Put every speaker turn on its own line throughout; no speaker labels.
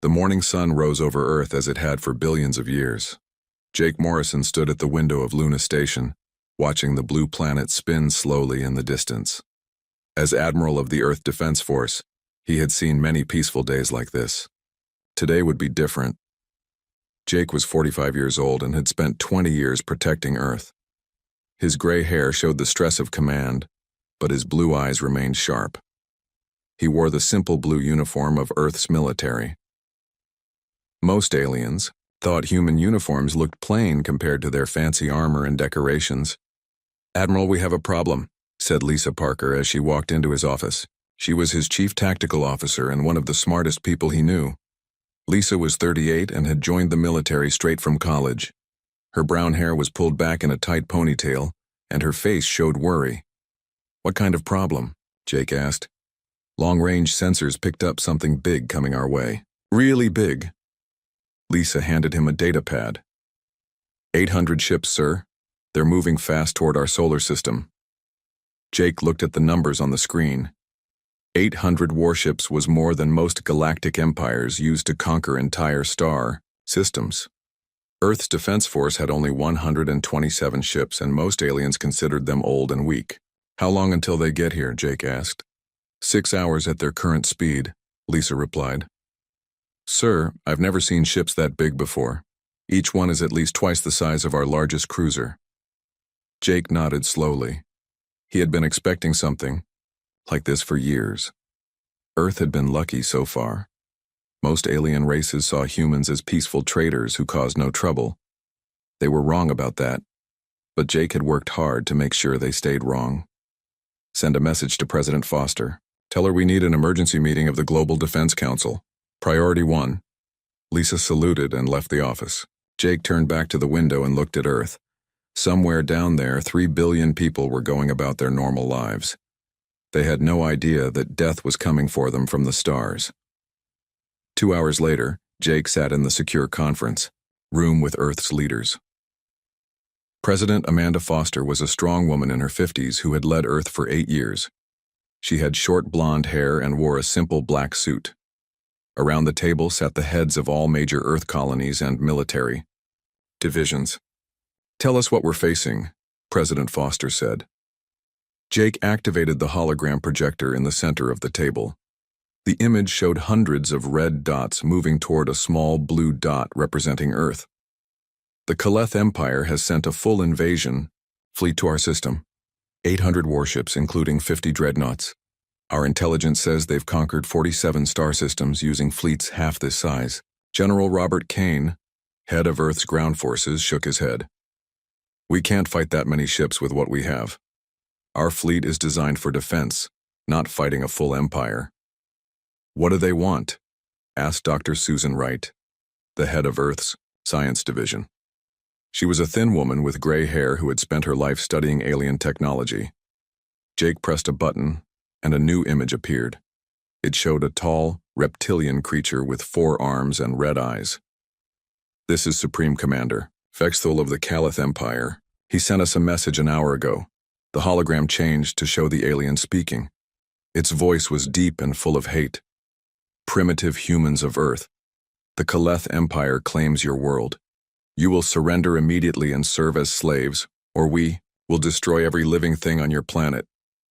The morning sun rose over Earth as it had for billions of years. Jake Morrison stood at the window of Luna Station, watching the blue planet spin slowly in the distance. As Admiral of the Earth Defense Force, he had seen many peaceful days like this. Today would be different. Jake was 45 years old and had spent 20 years protecting Earth. His gray hair showed the stress of command, but his blue eyes remained sharp. He wore the simple blue uniform of Earth's military. Most aliens thought human uniforms looked plain compared to their fancy armor and decorations. "Admiral, we have a problem," said Lisa Parker as she walked into his office. She was his chief tactical officer and one of the smartest people he knew. Lisa was 38 and had joined the military straight from college. Her brown hair was pulled back in a tight ponytail, and her face showed worry. "What kind of problem?" Jake asked. "Long-range sensors picked up something big coming our way. Really big." Lisa handed him a data pad. 800 ships, sir. They're moving fast toward our solar system." Jake looked at the numbers on the screen. 800 warships was more than most galactic empires used to conquer entire star systems. Earth's Defense Force had only 127 ships, and most aliens considered them old and weak. "How long until they get here?" Jake asked. 6 hours at their current speed," Lisa replied. "Sir, I've never seen ships that big before. Each one is at least twice the size of our largest cruiser." Jake nodded slowly. He had been expecting something like this for years. Earth had been lucky so far. Most alien races saw humans as peaceful traders who caused no trouble. They were wrong about that, but Jake had worked hard to make sure they stayed wrong. "Send a message to President Foster. Tell her we need an emergency meeting of the Global Defense Council. Priority 1. Lisa saluted and left the office. Jake turned back to the window and looked at Earth. Somewhere down there, 3 billion people were going about their normal lives. They had no idea that death was coming for them from the stars. 2 hours later, Jake sat in the secure conference room with Earth's leaders. President Amanda Foster was a strong woman in her 50s who had led Earth for 8 years. She had short blonde hair and wore a simple black suit. Around the table sat the heads of all major Earth colonies and military divisions. "Tell us what we're facing," President Foster said. Jake activated the hologram projector in the center of the table. The image showed hundreds of red dots moving toward a small blue dot representing Earth. "The Kaleth Empire has sent a full invasion fleet to our system. 800 warships, including 50 dreadnoughts. Our intelligence says they've conquered 47 star systems using fleets half this size." General Robert Kane, head of Earth's ground forces, shook his head. "We can't fight that many ships with what we have. Our fleet is designed for defense, not fighting a full empire." "What do they want?" asked Dr. Susan Wright, the head of Earth's Science Division. She was a thin woman with gray hair who had spent her life studying alien technology. Jake pressed a button, and a new image appeared. It showed a tall, reptilian creature with 4 arms and red eyes. "This is Supreme Commander Fexthul of the Kaleth Empire. He sent us a message an hour ago." The hologram changed to show the alien speaking. Its voice was deep and full of hate. "Primitive humans of Earth, the Kaleth Empire claims your world. You will surrender immediately and serve as slaves, or we will destroy every living thing on your planet.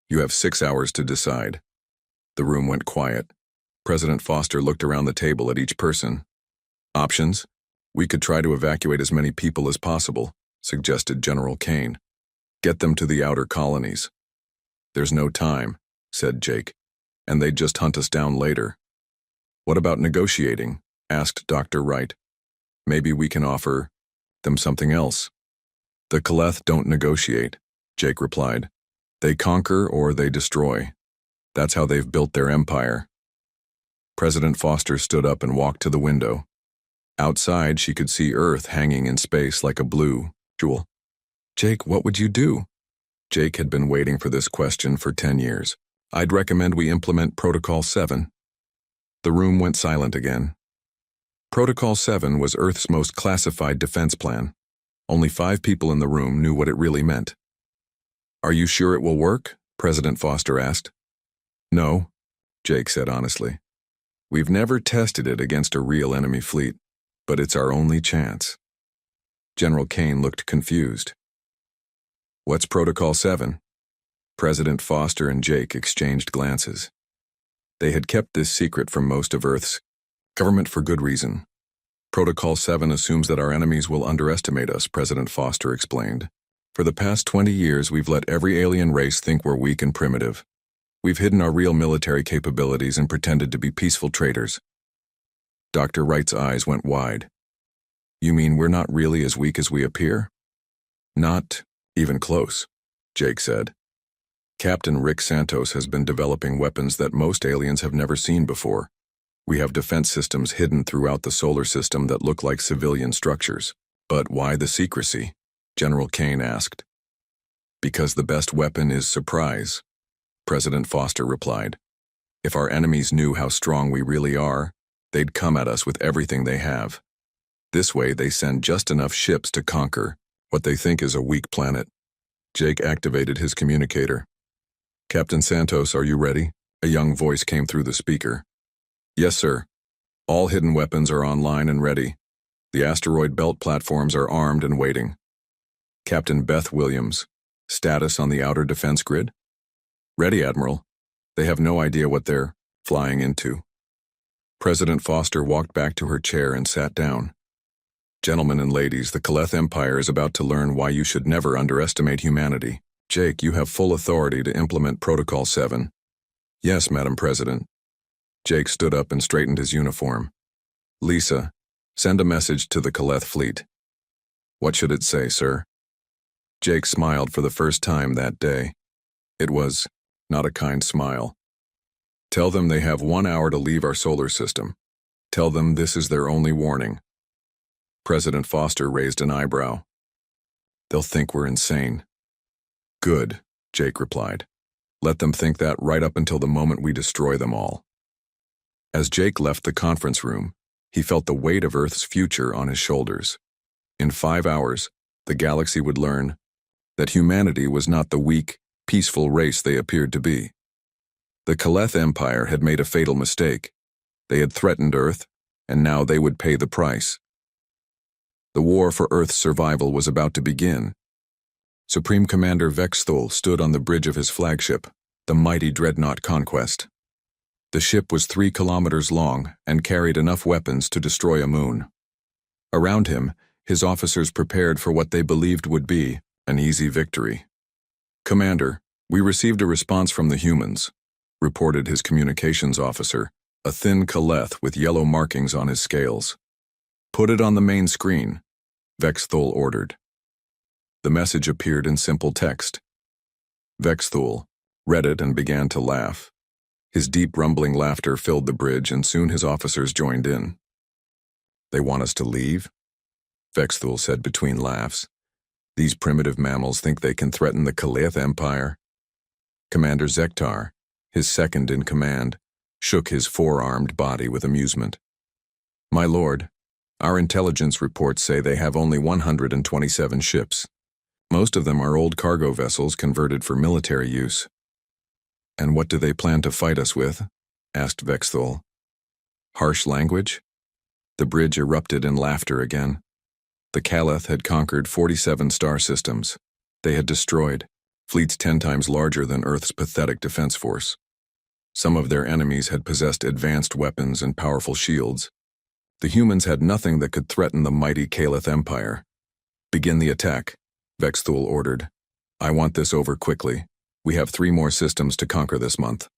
You have 6 hours to decide." The room went quiet. President Foster looked around the table at each person. "Options? We could try to evacuate as many people as possible," suggested General Kane. "Get them to the outer colonies." "There's no time," said Jake, "and they'd just hunt us down later." "What about negotiating?" asked Dr. Wright. "Maybe we can offer them something else." "The Kaleth don't negotiate," Jake replied. "They conquer or they destroy. That's how they've built their empire." President Foster stood up and walked to the window. Outside, she could see Earth hanging in space like a blue jewel. "Jake, what would you do?" Jake had been waiting for this question for 10 years. "I'd recommend we implement Protocol 7. The room went silent again. Protocol 7 was Earth's most classified defense plan. Only 5 people in the room knew what it really meant. "Are you sure it will work?" President Foster asked. "No," Jake said honestly. We've never tested it against a real enemy fleet, but it's our only chance. General Kane looked confused. What's Protocol 7? President Foster and Jake exchanged glances. They had kept this secret from most of Earth's government for good reason. Protocol 7 assumes that our enemies will underestimate us, President Foster explained. For the past 20 years, we've let every alien race think we're weak and primitive. We've hidden our real military capabilities and pretended to be peaceful traders. Dr. Wright's eyes went wide. You mean we're not really as weak as we appear? Not even close, Jake said. Captain Rick Santos has been developing weapons that most aliens have never seen before. We have defense systems hidden throughout the solar system that look like civilian structures. But why the secrecy? General Kane asked. Because the best weapon is surprise, President Foster replied. If our enemies knew how strong we really are, they'd come at us with everything they have. This way they send just enough ships to conquer what they think is a weak planet. Jake activated his communicator. Captain Santos, are you ready? A young voice came through the speaker. Yes, sir. All hidden weapons are online and ready. The asteroid belt platforms are armed and waiting. Captain Beth Williams, status on the outer defense grid? Ready, Admiral. They have no idea what they're flying into. President Foster walked back to her chair and sat down. Gentlemen and ladies, the Kaleth Empire is about to learn why you should never underestimate humanity. Jake, you have full authority to implement Protocol 7. Yes, Madam President. Jake stood up and straightened his uniform. Lisa, send a message to the Kaleth fleet. What should it say, sir? Jake smiled for the first time that day. It was not a kind smile. Tell them they have 1 hour to leave our solar system. Tell them this is their only warning. President Foster raised an eyebrow. They'll think we're insane. Good, Jake replied. Let them think that right up until the moment we destroy them all. As Jake left the conference room, he felt the weight of Earth's future on his shoulders. In 5 hours, the galaxy would learn that humanity was not the weak, peaceful race they appeared to be. The Kaleth Empire had made a fatal mistake. They had threatened Earth, and now they would pay the price. The war for Earth's survival was about to begin. Supreme Commander Vexthul stood on the bridge of his flagship, the mighty dreadnought Conquest. The ship was 3 kilometers long and carried enough weapons to destroy a moon. Around him, his officers prepared for what they believed would be an easy victory. Commander, we received a response from the humans, reported his communications officer, a thin Kaleth with yellow markings on his scales. Put it on the main screen, Vexthul ordered. The message appeared in simple text. Vexthul read it and began to laugh. His deep rumbling laughter filled the bridge, and soon his officers joined in. They want us to leave? Vexthul said between laughs. These primitive mammals think they can threaten the Kaleth Empire? Commander Zektar, his second in command, shook his 4-armed body with amusement. My lord, our intelligence reports say they have only 127 ships. Most of them are old cargo vessels converted for military use. And what do they plan to fight us with? Asked Vexthul. Harsh language? The bridge erupted in laughter again. The Kaleth had conquered 47 star systems. They had destroyed fleets 10 times larger than Earth's pathetic defense force. Some of their enemies had possessed advanced weapons and powerful shields. The humans had nothing that could threaten the mighty Kaleth Empire. Begin the attack, Vexthul ordered. I want this over quickly. We have 3 more systems to conquer this month.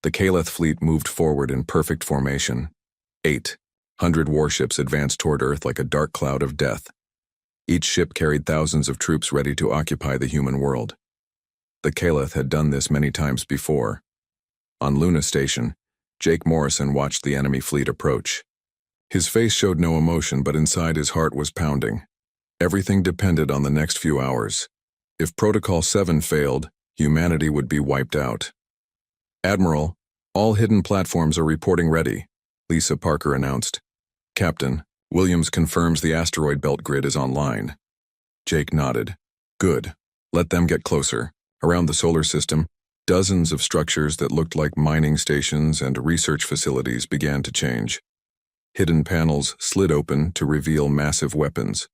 The Kaleth fleet moved forward in perfect formation. 800 warships advanced toward Earth like a dark cloud of death. Each ship carried thousands of troops ready to occupy the human world. The Kaleth had done this many times before. On Luna Station, Jake Morrison watched the enemy fleet approach. His face showed no emotion, but inside his heart was pounding. Everything depended on the next few hours. If Protocol 7 failed, humanity would be wiped out. Admiral, all hidden platforms are reporting ready, Lisa Parker announced. Captain, Williams confirms the asteroid belt grid is online. Jake nodded. Good. Let them get closer. Around the solar system, Dozens of structures that looked like mining stations and research facilities began to change. Hidden panels slid open to reveal massive weapons.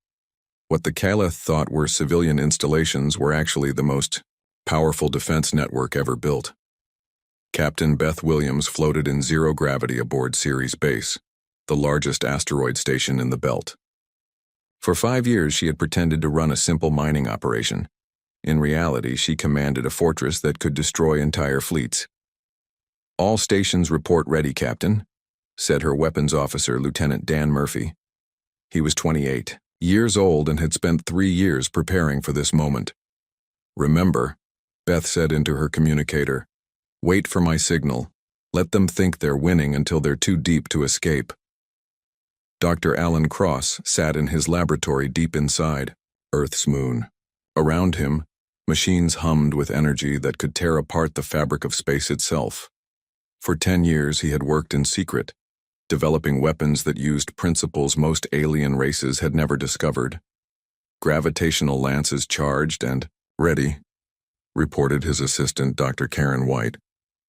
What the Caliph thought were civilian installations were actually the most powerful defense network ever built. Captain Beth Williams floated in zero gravity aboard Ceres Base, the largest asteroid station in the belt. For 5 years, she had pretended to run a simple mining operation. In reality, she commanded a fortress that could destroy entire fleets. "All stations report ready, Captain," said her weapons officer, Lieutenant Dan Murphy. He was 28 years old and had spent 3 years preparing for this moment. "Remember," Beth said into her communicator, "wait for my signal. Let them think they're winning until they're too deep to escape." Dr. Alan Cross sat in his laboratory deep inside Earth's moon. Around him, machines hummed with energy that could tear apart the fabric of space itself. For 10 years, he had worked in secret, developing weapons that used principles most alien races had never discovered. "Gravitational lances charged and ready," reported his assistant, Dr. Karen White.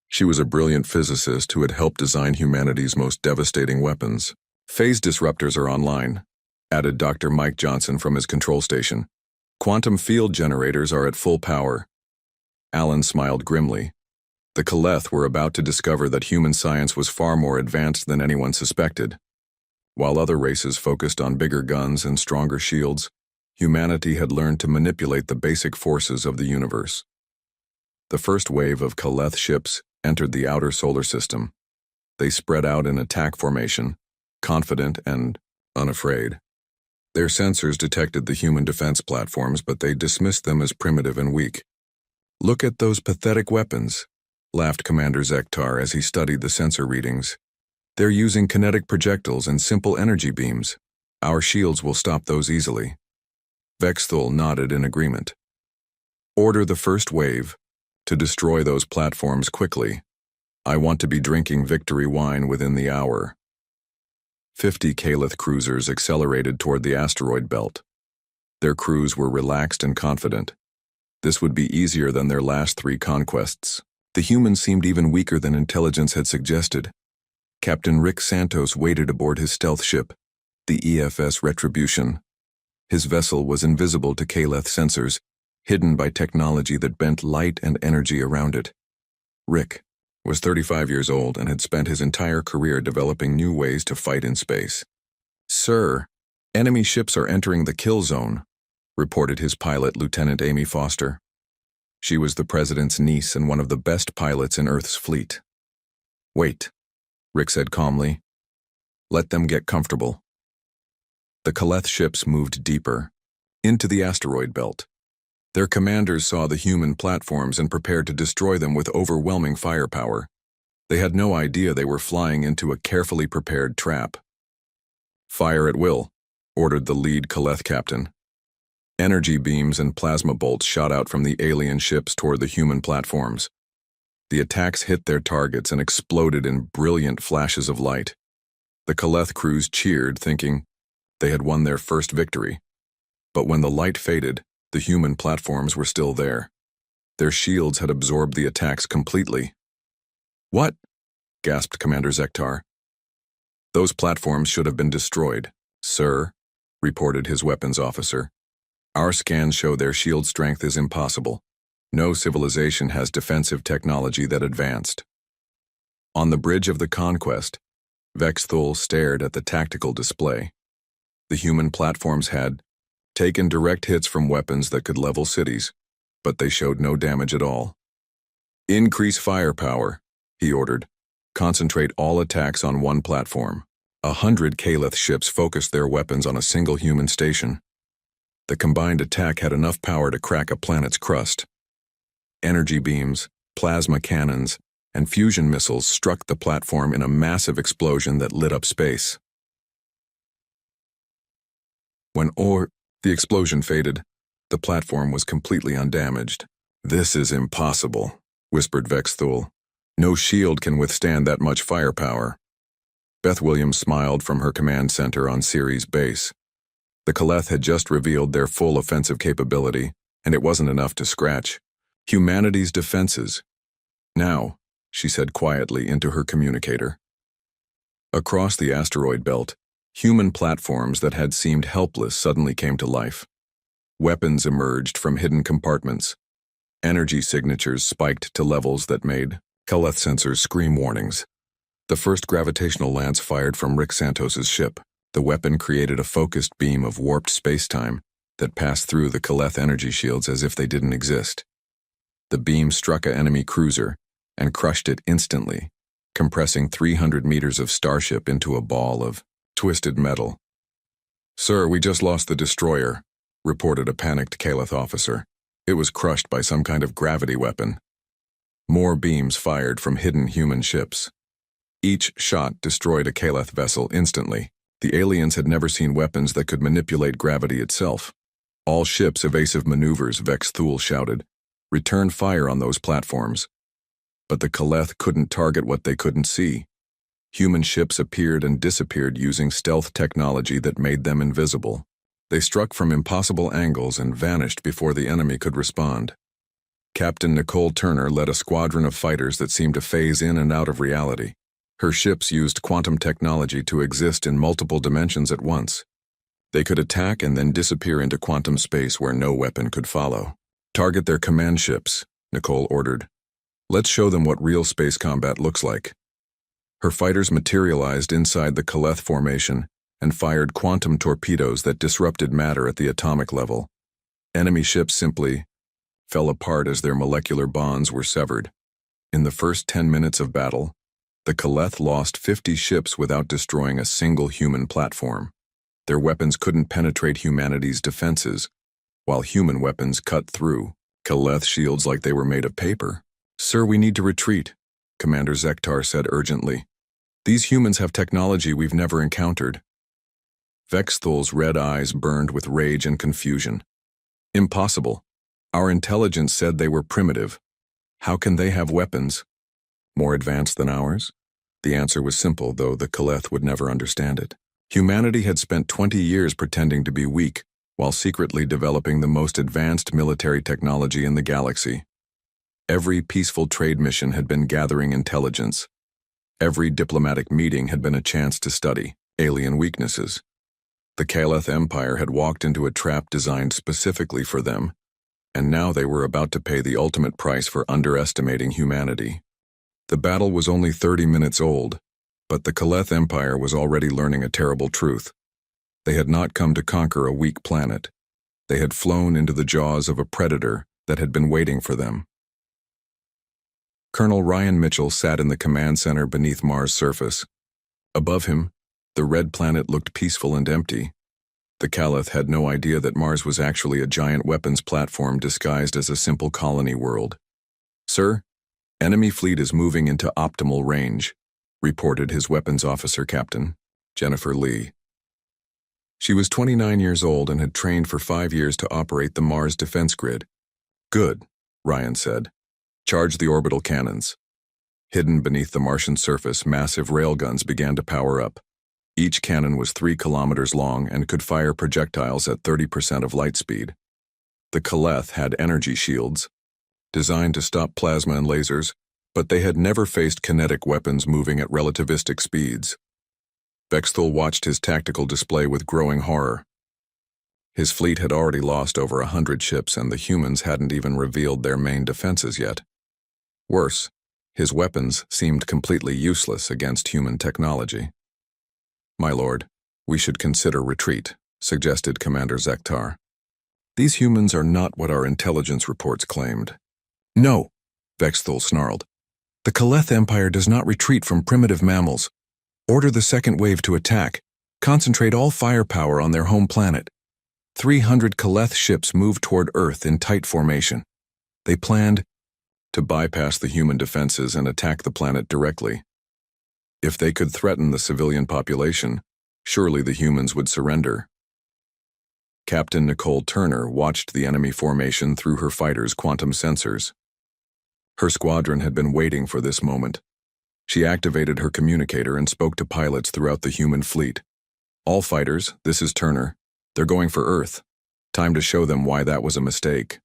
She was a brilliant physicist who had helped design humanity's most devastating weapons. "Phase disruptors are online," added Dr. Mike Johnson from his control station. "Quantum field generators are at full power." Alan smiled grimly. The Caliph were about to discover that human science was far more advanced than anyone suspected. While other races focused on bigger guns and stronger shields, humanity had learned to manipulate the basic forces of the universe. The first wave of Caliph ships entered the outer solar system. They spread out in attack formation, confident and unafraid. Their sensors detected the human defense platforms, but they dismissed them as primitive and weak. "Look at those pathetic weapons," laughed Commander Zektar as he studied the sensor readings. "They're using kinetic projectiles and simple energy beams. Our shields will stop those easily." Vexthul nodded in agreement. "Order the first wave to destroy those platforms quickly. I want to be drinking victory wine within the hour." 50 Caliph cruisers accelerated toward the asteroid belt. Their crews were relaxed and confident. This would be easier than their last 3 conquests. The humans seemed even weaker than intelligence had suggested. Captain Rick Santos waited aboard his stealth ship, the EFS Retribution. His vessel was invisible to Caliph sensors, hidden by technology that bent light and energy around it. Rick was 35 years old and had spent his entire career developing new ways to fight in space. "Sir, enemy ships are entering the kill zone," reported his pilot, Lieutenant Amy Foster. She was the president's niece and one of the best pilots in Earth's fleet. "Wait," Rick said calmly. "Let them get comfortable." The Caliph ships moved deeper, into the asteroid belt. Their commanders saw the human platforms and prepared to destroy them with overwhelming firepower. They had no idea they were flying into a carefully prepared trap. "Fire at will," ordered the lead Caliph captain. Energy beams and plasma bolts shot out from the alien ships toward the human platforms. The attacks hit their targets and exploded in brilliant flashes of light. The Caliph crews cheered, thinking they had won their first victory. But when the light faded, the human platforms were still there. Their shields had absorbed the attacks completely. "What?" gasped Commander Zektar. "Those platforms should have been destroyed, sir," reported his weapons officer. "Our scans show their shield strength is impossible. No civilization has defensive technology that advanced." On the bridge of the Conquest, Vexthul stared at the tactical display. The human platforms had taken direct hits from weapons that could level cities, but they showed no damage at all. "Increase firepower," he ordered. "Concentrate all attacks on one platform." 100 Caliph ships focused their weapons on a single human station. The combined attack had enough power to crack a planet's crust. Energy beams, plasma cannons, and fusion missiles struck the platform in a massive explosion that lit up space. When the explosion faded, the platform was completely undamaged. "This is impossible," whispered Vexthul. "No shield can withstand that much firepower." Beth Williams smiled from her command center on Ceres Base. The Caliph had just revealed their full offensive capability, and it wasn't enough to scratch humanity's defenses. Now, she said quietly into her communicator. Across the asteroid belt, human platforms that had seemed helpless suddenly came to life. Weapons emerged from hidden compartments. Energy signatures spiked to levels that made Caleth sensors scream warnings. The first gravitational lance fired from Rick Santos's ship. The weapon created a focused beam of warped space-time that passed through the Caleth energy shields as if they didn't exist. The beam struck an enemy cruiser and crushed it instantly, compressing 300 meters of starship into a ball of twisted metal. "Sir, we just lost the destroyer," reported a panicked Caleth officer. It was crushed by some kind of gravity weapon. More beams fired from hidden human ships. Each shot destroyed a Caleth vessel instantly. The aliens had never seen weapons that could manipulate gravity itself. "All ships, evasive maneuvers," Vex Thule shouted. "Return fire on those platforms." But the Caleth couldn't target what they couldn't see. Human ships appeared and disappeared using stealth technology that made them invisible. They struck from impossible angles and vanished before the enemy could respond. Captain Nicole Turner led a squadron of fighters that seemed to phase in and out of reality. Her ships used quantum technology to exist in multiple dimensions at once. They could attack and then disappear into quantum space where no weapon could follow. "Target their command ships," Nicole ordered. "Let's show them what real space combat looks like." Her fighters materialized inside the Caleth formation and fired quantum torpedoes that disrupted matter at the atomic level. Enemy ships simply fell apart as their molecular bonds were severed. In the first 10 minutes of battle, the Caleth lost 50 ships without destroying a single human platform. Their weapons couldn't penetrate humanity's defenses, while human weapons cut through Caleth shields like they were made of paper. "Sir, we need to retreat," Commander Zektar said urgently. "These humans have technology we've never encountered." Vex Thule's red eyes burned with rage and confusion. "Impossible. Our intelligence said they were primitive. How can they have weapons more advanced than ours?" The answer was simple, though the Caleth would never understand it. Humanity had spent 20 years pretending to be weak, while secretly developing the most advanced military technology in the galaxy. Every peaceful trade mission had been gathering intelligence. Every diplomatic meeting had been a chance to study alien weaknesses. The Caleth Empire had walked into a trap designed specifically for them, and now they were about to pay the ultimate price for underestimating humanity. The battle was only 30 minutes old, but the Caleth Empire was already learning a terrible truth. They had not come to conquer a weak planet. They had flown into the jaws of a predator that had been waiting for them. Colonel Ryan Mitchell sat in the command center beneath Mars' surface. Above him, the red planet looked peaceful and empty. The Caleth had no idea that Mars was actually a giant weapons platform disguised as a simple colony world. "Sir, enemy fleet is moving into optimal range," reported his weapons officer captain, Jennifer Lee. She was 29 years old and had trained for 5 years to operate the Mars defense grid. "Good," Ryan said. "Charge the orbital cannons." Hidden beneath the Martian surface, massive railguns began to power up. Each cannon was 3 kilometers long and could fire projectiles at 30% of light speed. The Caleth had energy shields, designed to stop plasma and lasers, but they had never faced kinetic weapons moving at relativistic speeds. Vexthul watched his tactical display with growing horror. His fleet had already lost over 100 ships, and the humans hadn't even revealed their main defenses yet. Worse, his weapons seemed completely useless against human technology. "My lord, we should consider retreat," suggested Commander Zektar. "These humans are not what our intelligence reports claimed." "No," Vexthul snarled. "The Caleth Empire does not retreat from primitive mammals. Order the second wave to attack. Concentrate all firepower on their home planet." 300 Caleth ships moved toward Earth in tight formation. They planned to bypass the human defenses and attack the planet directly. If they could threaten the civilian population, surely the humans would surrender. Captain Nicole Turner watched the enemy formation through her fighters' quantum sensors. Her squadron had been waiting for this moment. She activated her communicator and spoke to pilots throughout the human fleet. "All fighters, this is Turner. They're going for Earth. Time to show them why that was a mistake."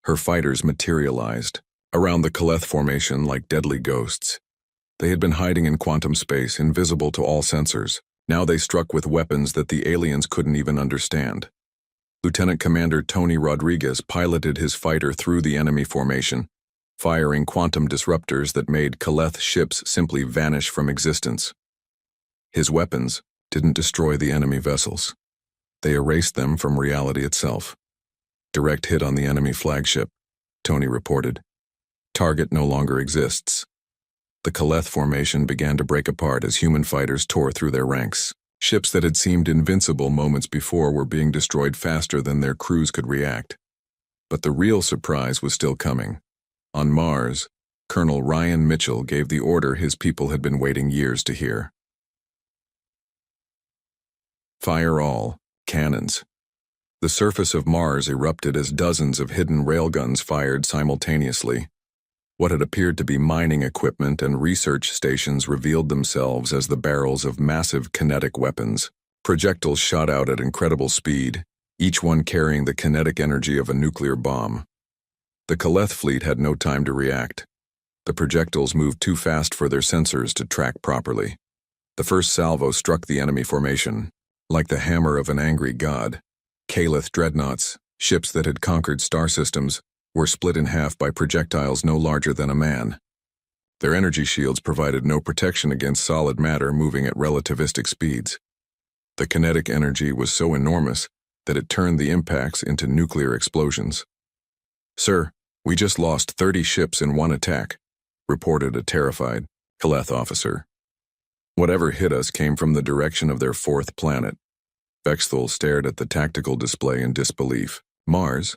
Her fighters materialized, around the Kaleth formation like deadly ghosts. They had been hiding in quantum space, invisible to all sensors. Now they struck with weapons that the aliens couldn't even understand. Lieutenant Commander Tony Rodriguez piloted his fighter through the enemy formation, firing quantum disruptors that made Kaleth ships simply vanish from existence. His weapons didn't destroy the enemy vessels. They erased them from reality itself. Direct hit on the enemy flagship, Tony reported. Target no longer exists. The Kaleth formation began to break apart as human fighters tore through their ranks. Ships that had seemed invincible moments before were being destroyed faster than their crews could react. But the real surprise was still coming. On Mars, Colonel Ryan Mitchell gave the order his people had been waiting years to hear. Fire all cannons. The surface of Mars erupted as dozens of hidden railguns fired simultaneously. What had appeared to be mining equipment and research stations revealed themselves as the barrels of massive kinetic weapons. Projectiles shot out at incredible speed, each one carrying the kinetic energy of a nuclear bomb. The Kaleth fleet had no time to react. The projectiles moved too fast for their sensors to track properly. The first salvo struck the enemy formation, like the hammer of an angry god. Kaleth dreadnoughts, ships that had conquered star systems, were split in half by projectiles no larger than a man. Their energy shields provided no protection against solid matter moving at relativistic speeds. The kinetic energy was so enormous that it turned the impacts into nuclear explosions. "Sir, we just lost 30 ships in one attack," reported a terrified Kaleth officer. "Whatever hit us came from the direction of their fourth planet." Bexthal stared at the tactical display in disbelief. Mars,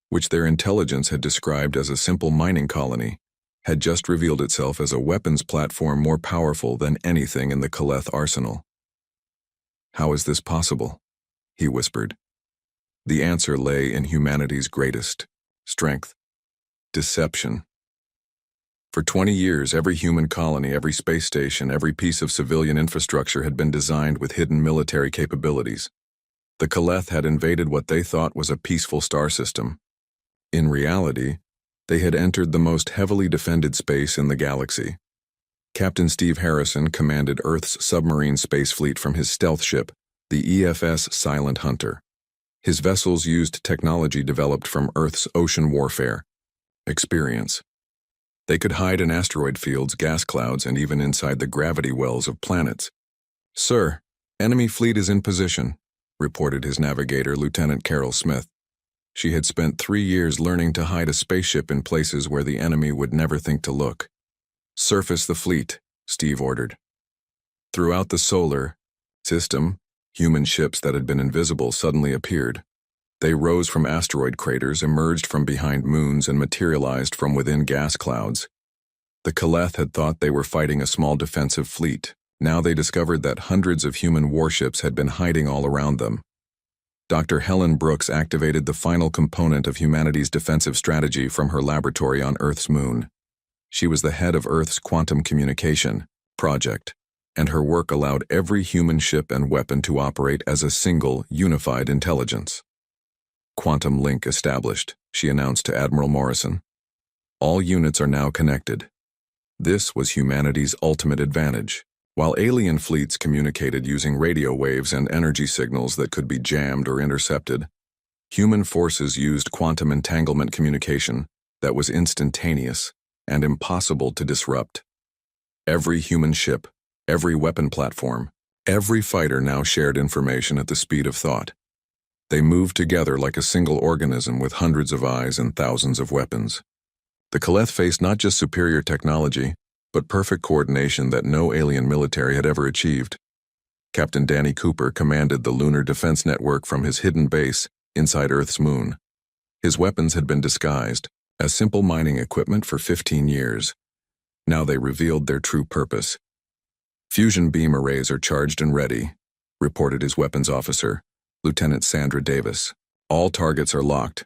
which their intelligence had described as a simple mining colony, had just revealed itself as a weapons platform more powerful than anything in the Kaleth arsenal. "How is this possible?" he whispered. The answer lay in humanity's greatest strength: deception. For 20 years, every human colony, every space station, every piece of civilian infrastructure had been designed with hidden military capabilities. The Kaleth had invaded what they thought was a peaceful star system. In reality, they had entered the most heavily defended space in the galaxy. Captain Steve Harrison commanded Earth's submarine space fleet from his stealth ship, the EFS Silent Hunter. His vessels used technology developed from Earth's ocean warfare experience. They could hide in asteroid fields, gas clouds, and even inside the gravity wells of planets. "Sir, enemy fleet is in position," reported his navigator, Lieutenant Carol Smith. She had spent 3 years learning to hide a spaceship in places where the enemy would never think to look. "Surface the fleet," Steve ordered. Throughout the solar system, human ships that had been invisible suddenly appeared. They rose from asteroid craters, emerged from behind moons, and materialized from within gas clouds. The Kaleth had thought they were fighting a small defensive fleet. Now they discovered that hundreds of human warships had been hiding all around them. Dr. Helen Brooks activated the final component of humanity's defensive strategy from her laboratory on Earth's moon. She was the head of Earth's quantum communication project, and her work allowed every human ship and weapon to operate as a single, unified intelligence. "Quantum link established," she announced to Admiral Morrison. "All units are now connected." This was humanity's ultimate advantage. While alien fleets communicated using radio waves and energy signals that could be jammed or intercepted, human forces used quantum entanglement communication that was instantaneous and impossible to disrupt. Every human ship, every weapon platform, every fighter now shared information at the speed of thought. They moved together like a single organism with hundreds of eyes and thousands of weapons. The Kaleth faced not just superior technology, but perfect coordination that no alien military had ever achieved. Captain Danny Cooper commanded the Lunar Defense Network from his hidden base inside Earth's moon. His weapons had been disguised as simple mining equipment for 15 years. Now they revealed their true purpose. "Fusion beam arrays are charged and ready," reported his weapons officer, Lieutenant Sandra Davis. "All targets are locked."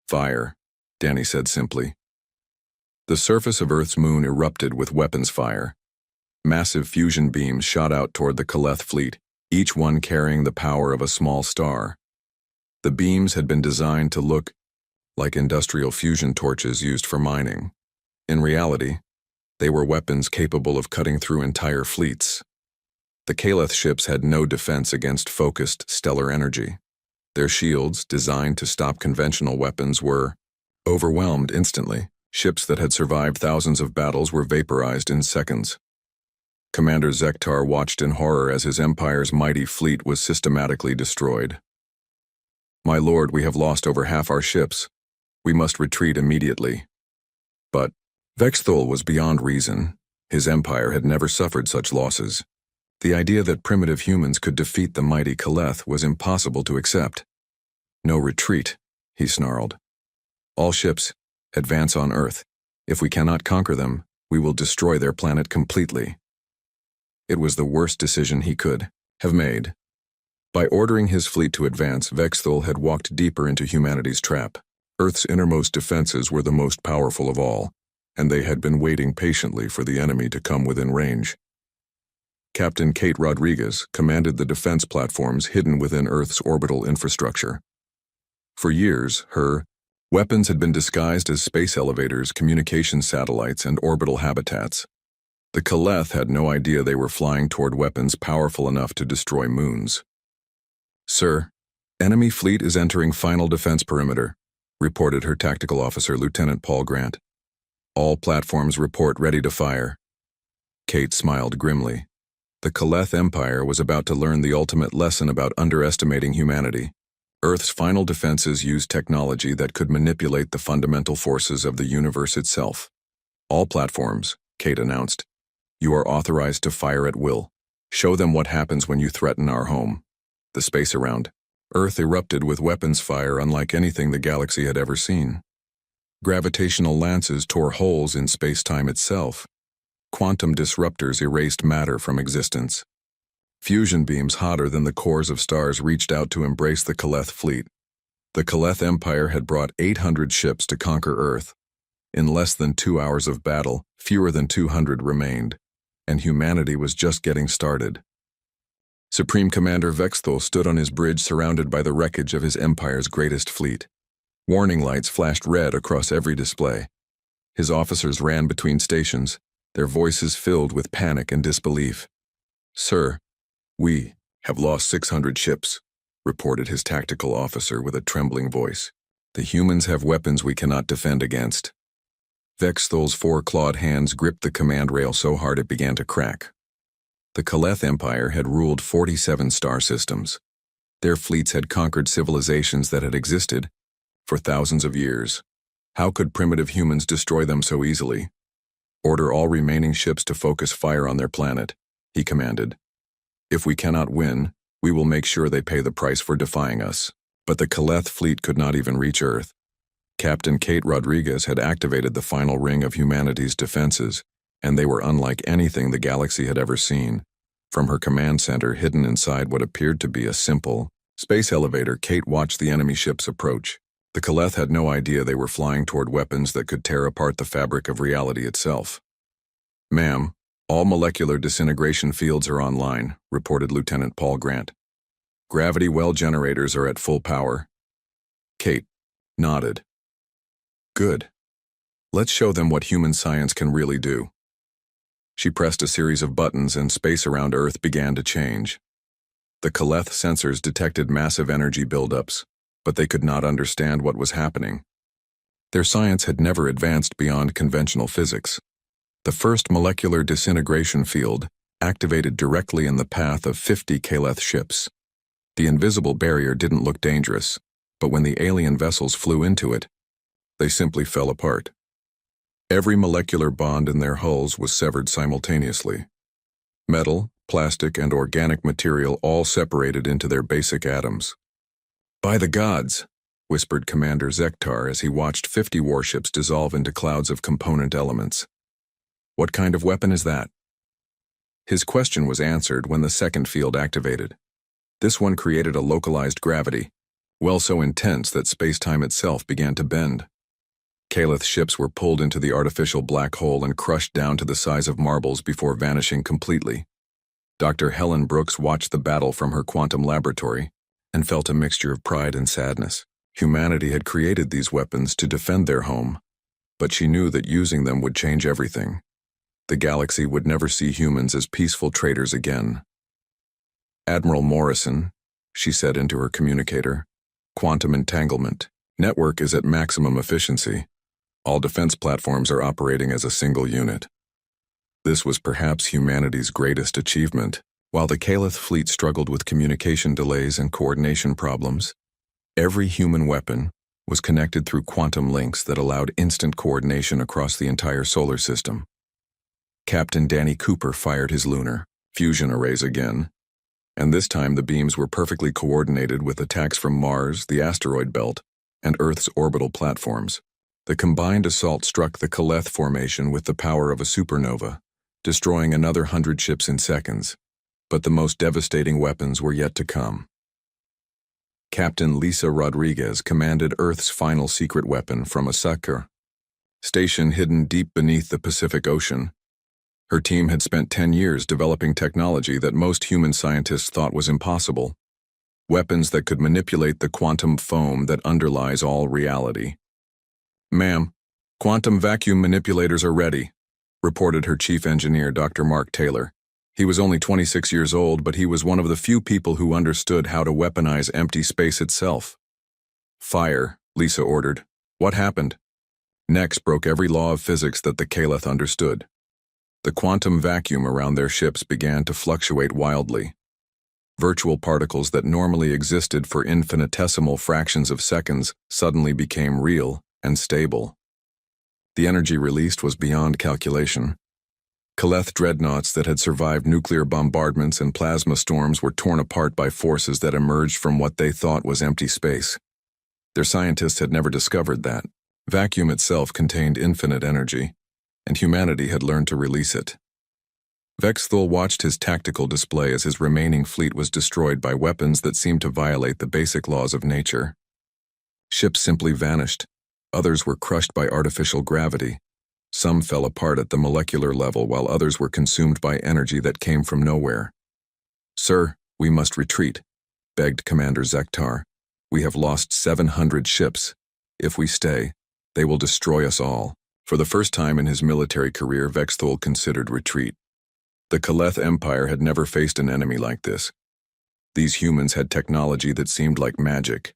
"Fire," Danny said simply. The surface of Earth's moon erupted with weapons fire. Massive fusion beams shot out toward the Kaleth fleet, each one carrying the power of a small star. The beams had been designed to look like industrial fusion torches used for mining. In reality, they were weapons capable of cutting through entire fleets. The Kaleth ships had no defense against focused stellar energy. Their shields, designed to stop conventional weapons, were overwhelmed instantly. Ships that had survived thousands of battles were vaporized in seconds. Commander Zektar watched in horror as his empire's mighty fleet was systematically destroyed. "My lord, we have lost over half our ships. We must retreat immediately." But Vexthul was beyond reason. His empire had never suffered such losses. The idea that primitive humans could defeat the mighty Kaleth was impossible to accept. "No retreat," he snarled. "All ships, advance on Earth. If we cannot conquer them, we will destroy their planet completely." It was the worst decision he could have made. By ordering his fleet to advance, Vexthul had walked deeper into humanity's trap. Earth's innermost defenses were the most powerful of all, and they had been waiting patiently for the enemy to come within range. Captain Kate Rodriguez commanded the defense platforms hidden within Earth's orbital infrastructure. For years, her weapons had been disguised as space elevators, communication satellites, and orbital habitats. The Kaleth had no idea they were flying toward weapons powerful enough to destroy moons. "Sir, enemy fleet is entering final defense perimeter," reported her tactical officer, Lieutenant Paul Grant. "All platforms report ready to fire." Kate smiled grimly. The Kaleth Empire was about to learn the ultimate lesson about underestimating humanity. Earth's final defenses used technology that could manipulate the fundamental forces of the universe itself. "All platforms," Kate announced. "You are authorized to fire at will. Show them what happens when you threaten our home." The space around Earth erupted with weapons fire unlike anything the galaxy had ever seen. Gravitational lances tore holes in space-time itself. Quantum disruptors erased matter from existence. Fusion beams hotter than the cores of stars reached out to embrace the Kaleth fleet. The Kaleth Empire had brought 800 ships to conquer Earth. In less than 2 hours of battle, fewer than 200 remained, and humanity was just getting started. Supreme Commander Vexthul stood on his bridge surrounded by the wreckage of his empire's greatest fleet. Warning lights flashed red across every display. His officers ran between stations, their voices filled with panic and disbelief. "Sir, we have lost 600 ships," reported his tactical officer with a trembling voice. "The humans have weapons we cannot defend against." Vexthul's four-clawed hands gripped the command rail so hard it began to crack. The Kaleth Empire had ruled 47 star systems. Their fleets had conquered civilizations that had existed for thousands of years. How could primitive humans destroy them so easily? "Order all remaining ships to focus fire on their planet," he commanded. "If we cannot win, we will make sure they pay the price for defying us." But the Kaleth fleet could not even reach Earth. Captain Kate Rodriguez had activated the final ring of humanity's defenses, and they were unlike anything the galaxy had ever seen. From her command center hidden inside what appeared to be a simple space elevator, Kate watched the enemy ships approach. The Kaleth had no idea they were flying toward weapons that could tear apart the fabric of reality itself. "Ma'am, all molecular disintegration fields are online," reported Lieutenant Paul Grant. "Gravity well generators are at full power." Kate nodded. "Good. Let's show them what human science can really do." She pressed a series of buttons and space around Earth began to change. The Kaleth sensors detected massive energy buildups, but they could not understand what was happening. Their science had never advanced beyond conventional physics. The first molecular disintegration field activated directly in the path of 50 Kaleth ships. The invisible barrier didn't look dangerous, but when the alien vessels flew into it, they simply fell apart. Every molecular bond in their hulls was severed simultaneously. Metal, plastic, and organic material all separated into their basic atoms. "By the gods," whispered Commander Zektar as he watched 50 warships dissolve into clouds of component elements. "What kind of weapon is that?" His question was answered when the second field activated. This one created a localized gravity, well so intense that space-time itself began to bend. Kaleth ships were pulled into the artificial black hole and crushed down to the size of marbles before vanishing completely. Dr. Helen Brooks watched the battle from her quantum laboratory and felt a mixture of pride and sadness. Humanity had created these weapons to defend their home, but she knew that using them would change everything. The galaxy would never see humans as peaceful traders again. "Admiral Morrison," she said into her communicator, "quantum entanglement. Network is at maximum efficiency. All defense platforms are operating as a single unit." This was perhaps humanity's greatest achievement. While the Calith fleet struggled with communication delays and coordination problems, every human weapon was connected through quantum links that allowed instant coordination across the entire solar system. Captain Danny Cooper fired his lunar fusion arrays again, and this time the beams were perfectly coordinated with attacks from Mars, the asteroid belt, and Earth's orbital platforms. The combined assault struck the Calith formation with the power of a supernova, destroying another 100 ships in seconds. But the most devastating weapons were yet to come. Captain Lisa Rodriguez commanded Earth's final secret weapon from a sucker station hidden deep beneath the Pacific Ocean. Her team had spent 10 years developing technology that most human scientists thought was impossible. Weapons that could manipulate the quantum foam that underlies all reality. "Ma'am, quantum vacuum manipulators are ready," reported her chief engineer, Dr. Mark Taylor. He was only 26 years old, but he was one of the few people who understood how to weaponize empty space itself. "Fire," Lisa ordered. "What happened?" Next broke every law of physics that the Calith understood. The quantum vacuum around their ships began to fluctuate wildly. Virtual particles that normally existed for infinitesimal fractions of seconds suddenly became real and stable. The energy released was beyond calculation. Calith dreadnoughts that had survived nuclear bombardments and plasma storms were torn apart by forces that emerged from what they thought was empty space. Their scientists had never discovered that vacuum itself contained infinite energy, and humanity had learned to release it. Vexthul watched his tactical display as his remaining fleet was destroyed by weapons that seemed to violate the basic laws of nature. Ships simply vanished. Others were crushed by artificial gravity. Some fell apart at the molecular level, while others were consumed by energy that came from nowhere. "Sir, we must retreat," begged Commander Zektar. "We have lost 700 ships. If we stay, they will destroy us all." For the first time in his military career, Vexthul considered retreat. The Calith Empire had never faced an enemy like this. These humans had technology that seemed like magic.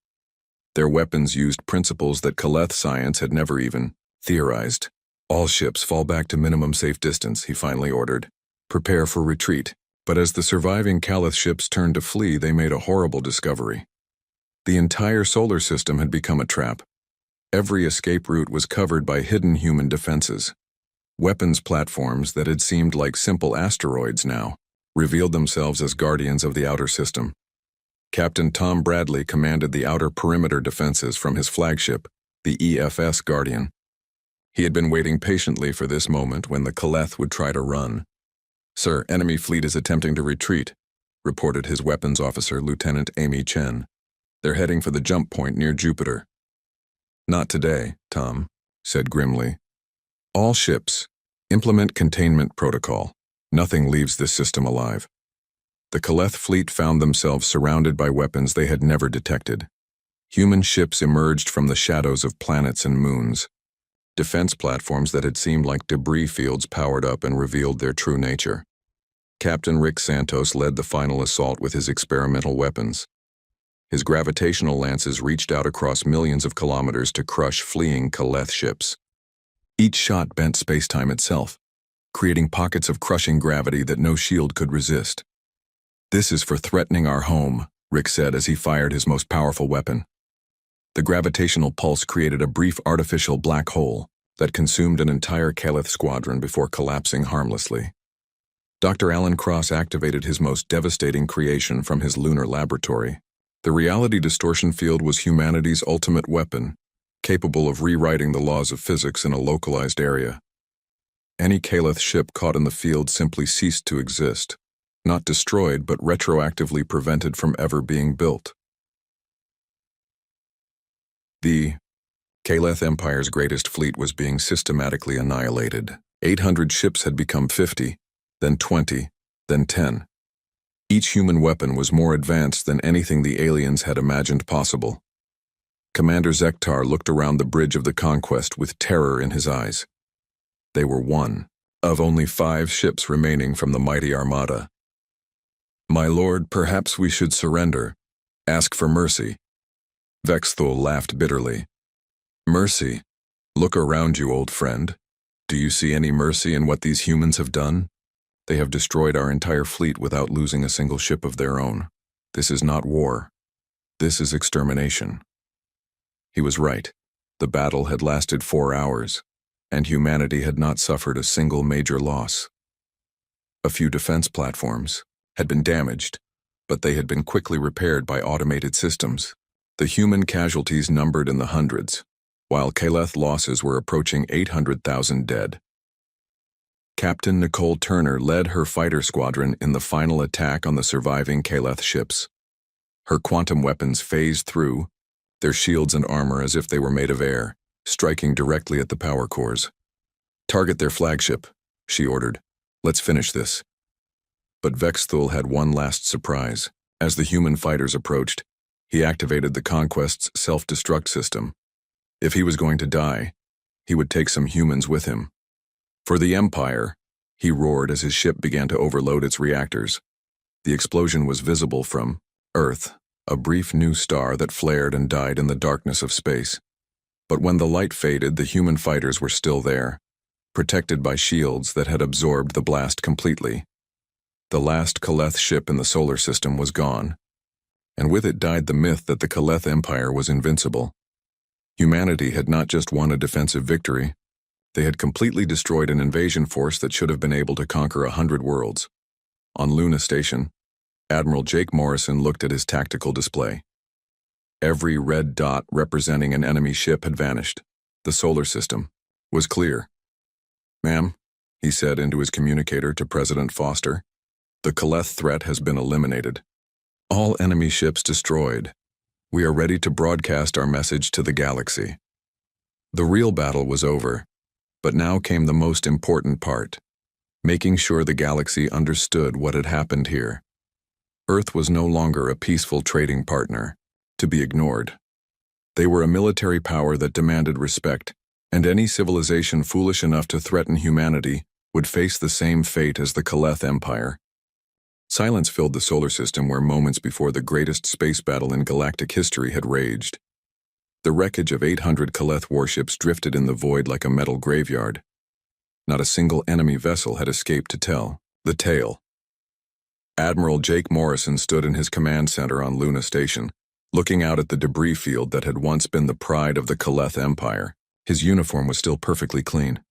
Their weapons used principles that Calith science had never even theorized. "All ships fall back to minimum safe distance," he finally ordered. "Prepare for retreat." But as the surviving Calith ships turned to flee, they made a horrible discovery. The entire solar system had become a trap. Every escape route was covered by hidden human defenses. Weapons platforms that had seemed like simple asteroids now revealed themselves as guardians of the outer system. Captain Tom Bradley commanded the outer perimeter defenses from his flagship, the EFS Guardian. He had been waiting patiently for this moment when the Calith would try to run. "Sir, enemy fleet is attempting to retreat," reported his weapons officer, Lieutenant Amy Chen. "They're heading for the jump point near Jupiter." "Not today," Tom said grimly. "All ships, implement containment protocol. Nothing leaves this system alive." The Calith fleet found themselves surrounded by weapons they had never detected. Human ships emerged from the shadows of planets and moons. Defense platforms that had seemed like debris fields powered up and revealed their true nature. Captain Rick Santos led the final assault with his experimental weapons. His gravitational lances reached out across millions of kilometers to crush fleeing Calith ships. Each shot bent space-time itself, creating pockets of crushing gravity that no shield could resist. "This is for threatening our home," Rick said as he fired his most powerful weapon. The gravitational pulse created a brief artificial black hole that consumed an entire Calith squadron before collapsing harmlessly. Dr. Alan Cross activated his most devastating creation from his lunar laboratory. The reality distortion field was humanity's ultimate weapon, capable of rewriting the laws of physics in a localized area. Any Calith ship caught in the field simply ceased to exist, not destroyed but retroactively prevented from ever being built. The Calith Empire's greatest fleet was being systematically annihilated. 800 ships had become 50, then 20, then 10. Each human weapon was more advanced than anything the aliens had imagined possible. Commander Zektar looked around the bridge of the Conquest with terror in his eyes. They were one of only 5 ships remaining from the mighty armada. "My lord, perhaps we should surrender. Ask for mercy." Vexthul laughed bitterly. "Mercy? Look around you, old friend. Do you see any mercy in what these humans have done? They have destroyed our entire fleet without losing a single ship of their own. This is not war. This is extermination." He was right. The battle had lasted 4 hours, and humanity had not suffered a single major loss. A few defense platforms had been damaged, but they had been quickly repaired by automated systems. The human casualties numbered in the hundreds, while Kaleth losses were approaching 800,000 dead. Captain Nicole Turner led her fighter squadron in the final attack on the surviving Kaleth ships. Her quantum weapons phased through, their shields and armor as if they were made of air, striking directly at the power cores. "Target their flagship," she ordered. "Let's finish this." But Vexthul had one last surprise. As the human fighters approached, he activated the Conquest's self-destruct system. If he was going to die, he would take some humans with him. "For the Empire," he roared as his ship began to overload its reactors. The explosion was visible from Earth, a brief new star that flared and died in the darkness of space. But when the light faded, the human fighters were still there, protected by shields that had absorbed the blast completely. The last Kaleth ship in the solar system was gone, and with it died the myth that the Kaleth Empire was invincible. Humanity had not just won a defensive victory, they had completely destroyed an invasion force that should have been able to conquer 100 worlds. On Luna Station, Admiral Jake Morrison looked at his tactical display. Every red dot representing an enemy ship had vanished. The solar system was clear. "Ma'am," he said into his communicator to President Foster, "the Kaleth threat has been eliminated. All enemy ships destroyed. We are ready to broadcast our message to the galaxy." The real battle was over, but now came the most important part, making sure the galaxy understood what had happened here. Earth was no longer a peaceful trading partner, to be ignored. They were a military power that demanded respect, and any civilization foolish enough to threaten humanity would face the same fate as the Kaleth Empire. Silence filled the solar system where moments before the greatest space battle in galactic history had raged. The wreckage of 800 Kaleth warships drifted in the void like a metal graveyard. Not a single enemy vessel had escaped to tell the tale. Admiral Jake Morrison stood in his command center on Luna Station, looking out at the debris field that had once been the pride of the Kaleth Empire. His uniform was still perfectly clean.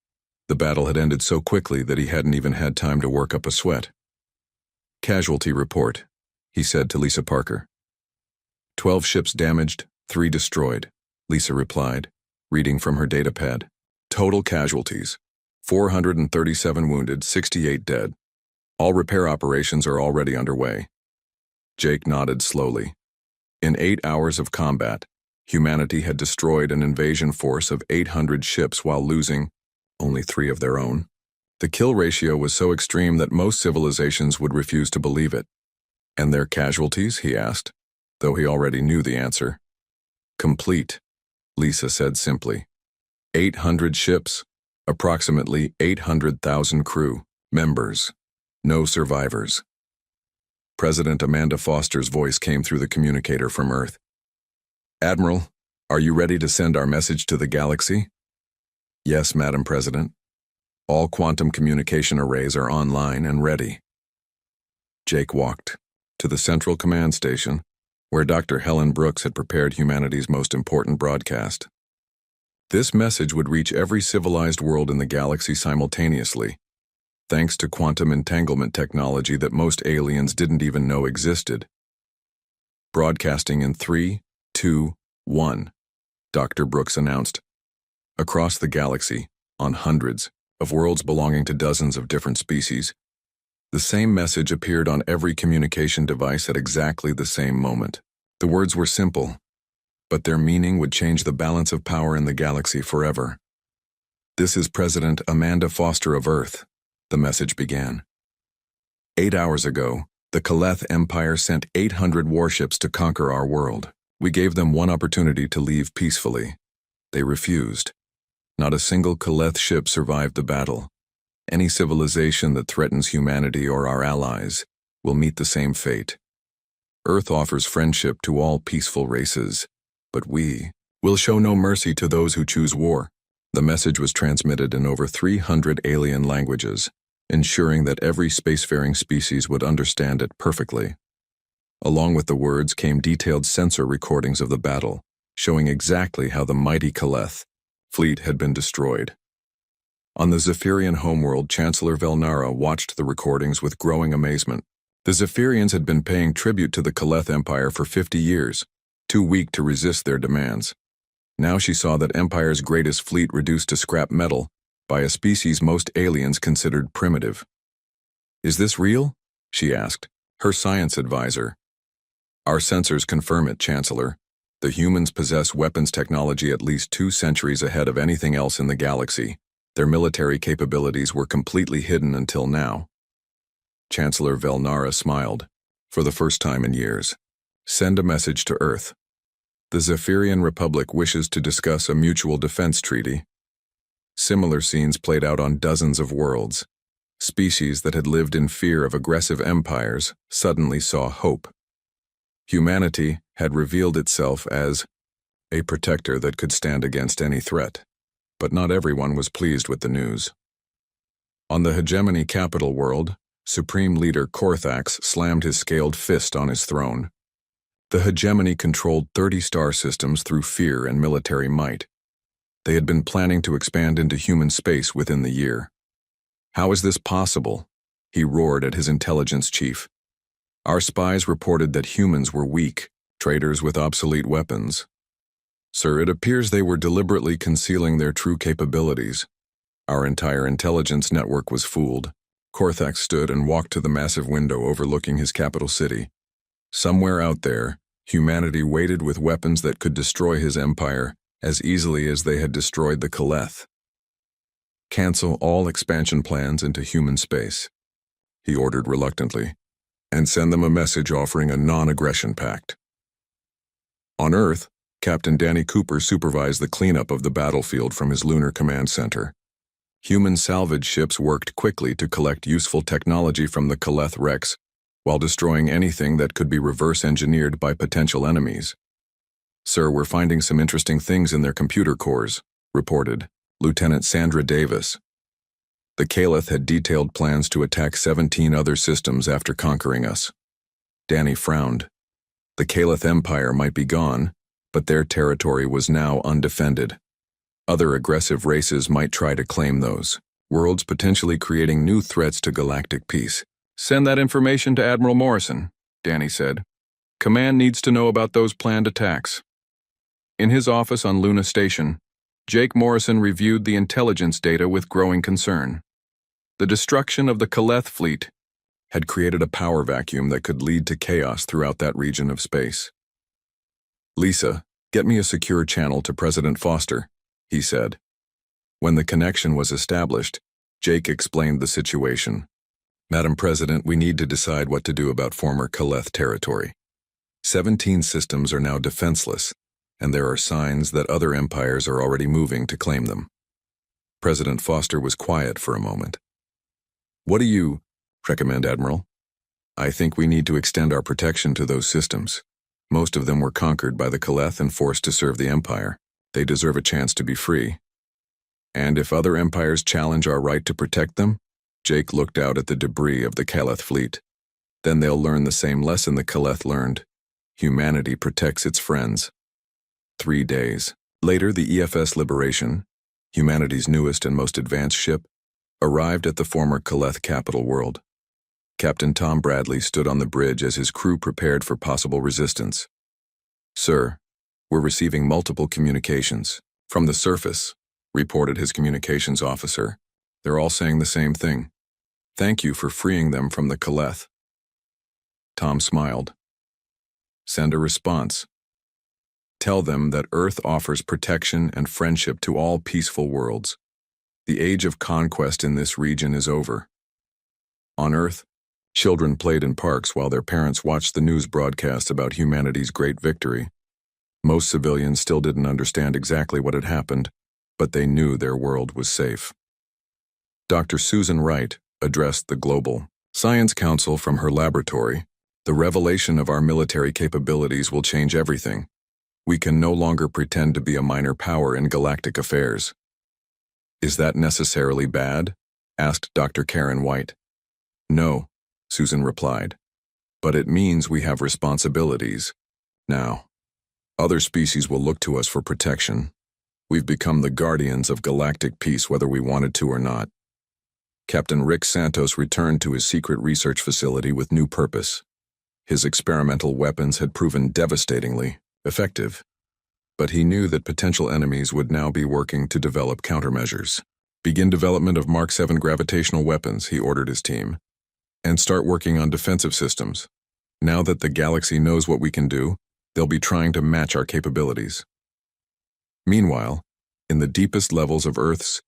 The battle had ended so quickly that he hadn't even had time to work up a sweat. "Casualty report," he said to Lisa Parker. 12 ships damaged, 3 destroyed, Lisa replied, reading from her datapad. "Total casualties, 437 wounded, 68 dead. All repair operations are already underway." Jake nodded slowly. In 8 hours of combat, humanity had destroyed an invasion force of 800 ships while losing only 3 of their own. The kill ratio was so extreme that most civilizations would refuse to believe it. "And their casualties?" he asked, though he already knew the answer. "Complete," Lisa said simply. 800 ships, approximately 800,000 crew members. No survivors. President Amanda Foster's voice came through the communicator from Earth. "Admiral, are you ready to send our message to the galaxy?" "Yes, Madam President. All quantum communication arrays are online and ready." Jake walked to the central command station, where Dr. Helen Brooks had prepared humanity's most important broadcast. This message would reach every civilized world in the galaxy simultaneously, thanks to quantum entanglement technology that most aliens didn't even know existed. "Broadcasting in 3, 2, 1, Dr. Brooks announced. Across the galaxy, on hundreds of worlds belonging to dozens of different species, the same message appeared on every communication device at exactly the same moment. The words were simple, but their meaning would change the balance of power in the galaxy forever. "This is President Amanda Foster of Earth," the message began. 8 hours ago, the Kaleth Empire sent 800 warships to conquer our world. We gave them one opportunity to leave peacefully. They refused. Not a single Kaleth ship survived the battle. Any civilization that threatens humanity or our allies will meet the same fate. Earth offers friendship to all peaceful races, but we will show no mercy to those who choose war. The message was transmitted in over 300 alien languages, ensuring that every spacefaring species would understand it perfectly. Along with the words came detailed sensor recordings of the battle, showing exactly how the mighty Kaleth fleet had been destroyed. On the Zephyrian homeworld, Chancellor Velnara watched the recordings with growing amazement. The Zephyrians had been paying tribute to the Kaleth Empire for 50 years, too weak to resist their demands. Now she saw that Empire's greatest fleet reduced to scrap metal by a species most aliens considered primitive. "Is this real?" she asked, her science advisor. "Our sensors confirm it, Chancellor. The humans possess weapons technology at least 2 centuries ahead of anything else in the galaxy. Their military capabilities were completely hidden until now." Chancellor Velnara smiled, for the first time in years. "Send a message to Earth. The Zephyrian Republic wishes to discuss a mutual defense treaty." Similar scenes played out on dozens of worlds. Species that had lived in fear of aggressive empires suddenly saw hope. Humanity had revealed itself as a protector that could stand against any threat. But not everyone was pleased with the news. On the hegemony capital world, Supreme Leader Korthax slammed his scaled fist on his throne. The hegemony controlled 30 star systems through fear and military might. They had been planning to expand into human space within the year. "How is this possible?" he roared at his intelligence chief. "Our spies reported that humans were weak, traitors with obsolete weapons. Sir, it appears they were deliberately concealing their true capabilities. Our entire intelligence network was fooled." Korthax stood and walked to the massive window overlooking his capital city. Somewhere out there, humanity waited with weapons that could destroy his empire as easily as they had destroyed the Kaleth. "Cancel all expansion plans into human space," he ordered reluctantly, "and send them a message offering a non-aggression pact." On Earth, Captain Danny Cooper supervised the cleanup of the battlefield from his lunar command center. Human salvage ships worked quickly to collect useful technology from the Kaleth wrecks, while destroying anything that could be reverse-engineered by potential enemies. "Sir, we're finding some interesting things in their computer cores," reported Lieutenant Sandra Davis. "The Kaleth had detailed plans to attack 17 other systems after conquering us." Danny frowned. The Kaleth Empire might be gone, but their territory was now undefended. Other aggressive races might try to claim those worlds, potentially creating new threats to galactic peace. "Send that information to Admiral Morrison," Danny said. "Command needs to know about those planned attacks." In his office on Luna Station, Jake Morrison reviewed the intelligence data with growing concern. The destruction of the Kaleth fleet had created a power vacuum that could lead to chaos throughout that region of space. "Lisa, get me a secure channel to President Foster," he said. When the connection was established, Jake explained the situation. "Madam President, we need to decide what to do about former Kaleth territory. 17 systems are now defenseless, and there are signs that other empires are already moving to claim them." President Foster was quiet for a moment. "What do you recommend, Admiral?" "I think we need to extend our protection to those systems. Most of them were conquered by the Kaleth and forced to serve the Empire. They deserve a chance to be free. And if other empires challenge our right to protect them," Jake looked out at the debris of the Kaleth fleet, "then they'll learn the same lesson the Kaleth learned. Humanity protects its friends." 3 days later, the EFS Liberation, humanity's newest and most advanced ship, arrived at the former Kaleth capital world. Captain Tom Bradley stood on the bridge as his crew prepared for possible resistance. "Sir, we're receiving multiple communications from the surface," reported his communications officer. "They're all saying the same thing. Thank you for freeing them from the Kaleth." Tom smiled. "Send a response. Tell them that Earth offers protection and friendship to all peaceful worlds. The age of conquest in this region is over." On Earth, children played in parks while their parents watched the news broadcast about humanity's great victory. Most civilians still didn't understand exactly what had happened, but they knew their world was safe. Dr. Susan Wright addressed the Global Science Council from her laboratory. The revelation of our military capabilities will change everything. We can no longer pretend to be a minor power in galactic affairs. Is that necessarily bad? Asked Dr. Karen White. No, Susan replied. But it means we have responsibilities. Now, other species will look to us for protection. We've become the guardians of galactic peace whether we wanted to or not. Captain Rick Santos returned to his secret research facility with new purpose. His experimental weapons had proven devastatingly effective, but he knew that potential enemies would now be working to develop countermeasures. Begin development of Mark 7 gravitational weapons, he ordered his team, and start working on defensive systems. Now that the galaxy knows what we can do, they'll be trying to match our capabilities. Meanwhile, in the deepest levels of Earth's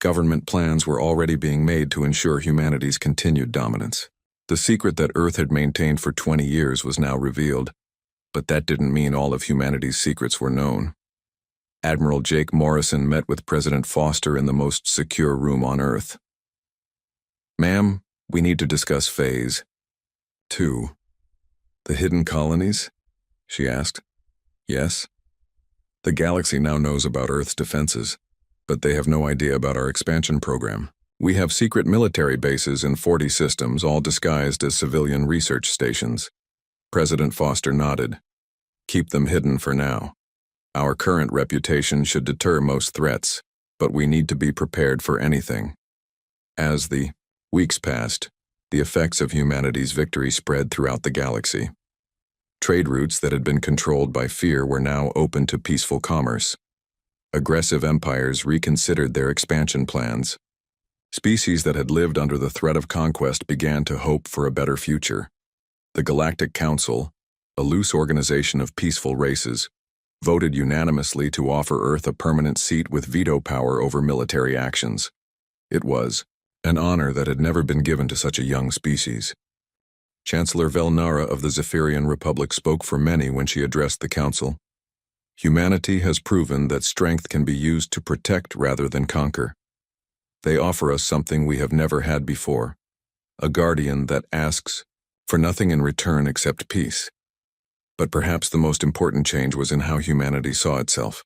government plans were already being made to ensure humanity's continued dominance. The secret that Earth had maintained for 20 years was now revealed, but that didn't mean all of humanity's secrets were known. Admiral Jake Morrison met with President Foster in the most secure room on Earth. Ma'am, we need to discuss Phase 2. The hidden colonies? She asked. Yes. The galaxy now knows about Earth's defenses, but they have no idea about our expansion program. We have secret military bases in 40 systems, all disguised as civilian research stations. President Foster nodded. Keep them hidden for now. Our current reputation should deter most threats, but we need to be prepared for anything. As the weeks passed, the effects of humanity's victory spread throughout the galaxy. Trade routes that had been controlled by fear were now open to peaceful commerce. Aggressive empires reconsidered their expansion plans. Species that had lived under the threat of conquest began to hope for a better future. The Galactic Council, a loose organization of peaceful races, voted unanimously to offer Earth a permanent seat with veto power over military actions. It was an honor that had never been given to such a young species. Chancellor Velnara of the Zephyrian Republic spoke for many when she addressed the Council. Humanity has proven that strength can be used to protect rather than conquer. They offer us something we have never had before, a guardian that asks for nothing in return except peace. But perhaps the most important change was in how humanity saw itself.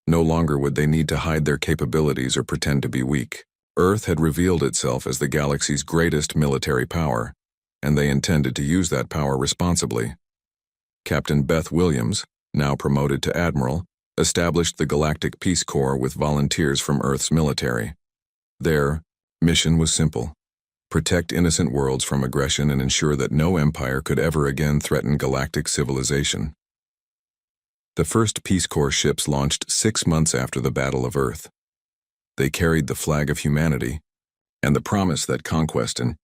No longer would they need to hide their capabilities or pretend to be weak. Earth had revealed itself as the galaxy's greatest military power, and they intended to use that power responsibly. Captain Beth Williams, now promoted to Admiral, established the Galactic Peace Corps with volunteers from Earth's military. Their mission was simple: protect innocent worlds from aggression and ensure that no empire could ever again threaten galactic civilization. The first Peace Corps ships launched 6 months after the Battle of Earth. They carried the flag of humanity and the promise that conquest and